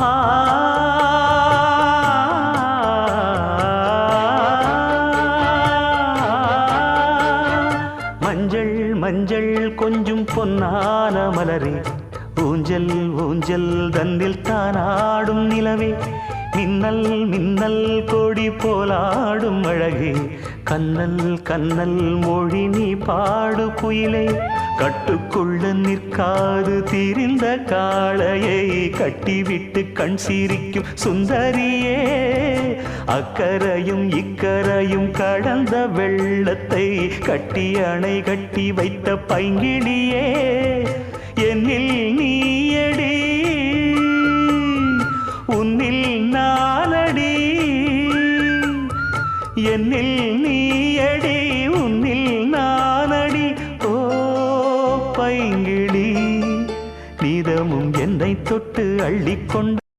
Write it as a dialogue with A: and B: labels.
A: ஆ மஞ்சள் மஞ்சள் கொஞ்சம் பொன்னான மலரே, ஊஞ்சல் ஊஞ்சல் தன்னில் தானாடும் நிலவே, மின்னல் மின்னல் கொடி போலாடும் அழகே, கண்ணல் கண்ணல் மொழி நீ பாடு குயிலே, கட்டுக்குள்ள நிற்காது திரிந்த காளையை கட்டிவிட்டு கண் சிரிக்கும் சுந்தரியே, அக்கரையும் இக்கரையும் கடந்த வெள்ளத்தை கட்டி அணை கட்டி வைத்த பைங்கிளியே, என்னில் நீயடி உன்னில் நானடி, என்னில் நீயடி உன்னில் நானடி. ஓ பைங்கிளி, நீதமும் என்னை தொட்டு அள்ளிக்கொண்டு